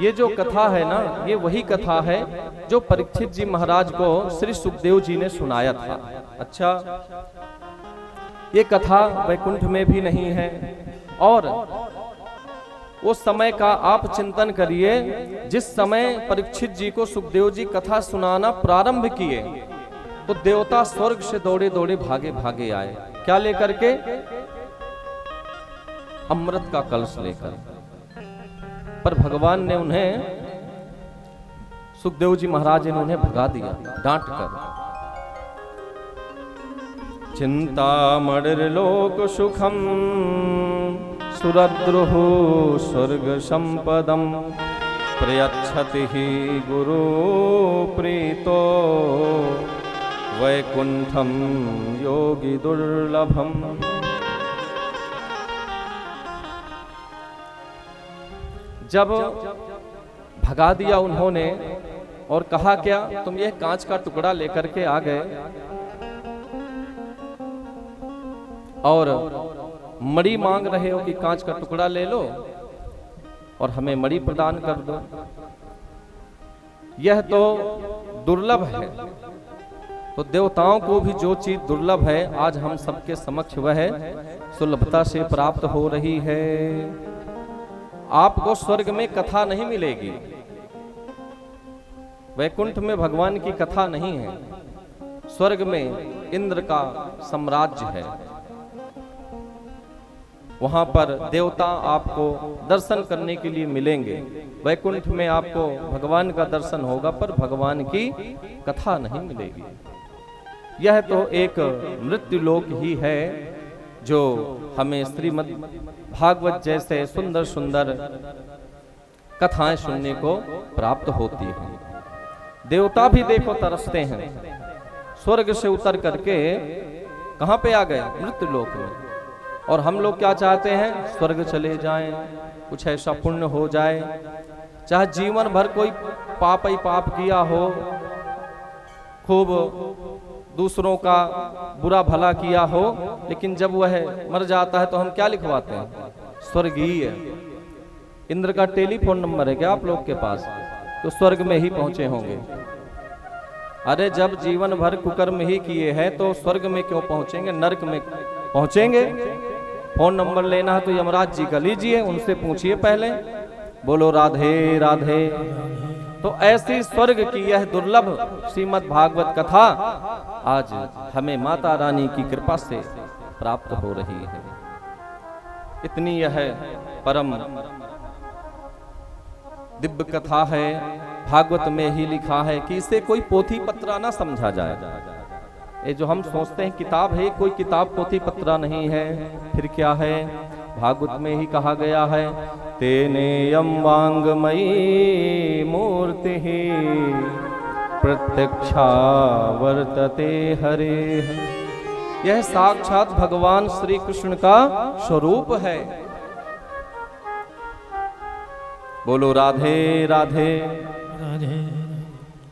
ये जो कथा है ना, ये वही कथा है जो परीक्षित जी महाराज को श्री सुखदेव जी ने सुनाया था। अच्छा, ये कथा वैकुंठ में भी नहीं है। और उस समय का आप चिंतन करिए, जिस समय परीक्षित जी को सुखदेव जी कथा सुनाना प्रारंभ किए तो देवता स्वर्ग से दौड़े दौड़े भागे भागे आए। क्या लेकर के? अमृत का कलश लेकर। पर भगवान ने उन्हें, सुखदेव जी महाराज ने उन्हें भगा दिया डांट कर। चिंतामणिर्लोक सुखम सुरद्रुहु स्वर्ग संपदम प्रयच्छति ही गुरु प्रीतो वैकुंठम योगी दुर्लभम। जब भगा दिया उन्होंने और कहा क्या, तुम ये कांच का टुकड़ा लेकर के आ गए और मणि मांग रहे हो कि कांच का टुकड़ा ले लो और हमें मणि प्रदान कर दो। यह तो दुर्लभ है। तो देवताओं को भी जो चीज दुर्लभ है आज हम सबके समक्ष वह सुलभता से प्राप्त हो रही है। आपको स्वर्ग में कथा नहीं मिलेगी, वैकुंठ में भगवान की कथा नहीं है। स्वर्ग में इंद्र का साम्राज्य है, वहां पर देवता आपको दर्शन करने के लिए मिलेंगे। वैकुंठ में आपको भगवान का दर्शन होगा पर भगवान की कथा नहीं मिलेगी। यह तो एक मृत्यु लोक ही है जो हमें श्रीमद् भागवत जैसे सुंदर सुंदर कथाएं सुनने को प्राप्त होती हैं। देवता भी देखो तरसते हैं, स्वर्ग से उतर करके कहां पे आ गए? मृत्यु लोक में। और हम लोग क्या चाहते हैं? स्वर्ग चले जाएं, कुछ ऐसा पुण्य हो जाए, चाहे जीवन भर कोई पाप ही पाप किया हो, खूब दूसरों का बुरा भला किया हो, लेकिन जब वह मर जाता है तो हम क्या लिखवाते हैं? स्वर्गीय। इंद्र का टेलीफोन नंबर है क्या आप लोग के पास? तो स्वर्ग में ही पहुंचे होंगे। अरे जब जीवन भर कुकर्म ही किए हैं तो स्वर्ग में क्यों पहुंचेंगे? नरक में पहुंचेंगे। फोन नंबर लेना है तो यमराज जी का लीजिए, उनसे पूछिए पहले। बोलो राधे राधे। तो ऐसी स्वर्ग की यह दुर्लभ श्रीमद् भागवत कथा आज हमें माता रानी की कृपा से प्राप्त हो रही है। इतनी यह परम दिव्य कथा है, भागवत में ही लिखा है कि इसे कोई पोथी पत्रा ना समझा जाए। ये जो हम सोचते हैं किताब है, कोई किताब पोथी पत्रा नहीं है। फिर क्या है? भागवत में ही कहा गया है, तेनेयम वांगमयी मूर्ति प्रत्यक्षा वर्तते हरे। यह साक्षात भगवान श्री कृष्ण का स्वरूप है। बोलो राधे राधे। राधे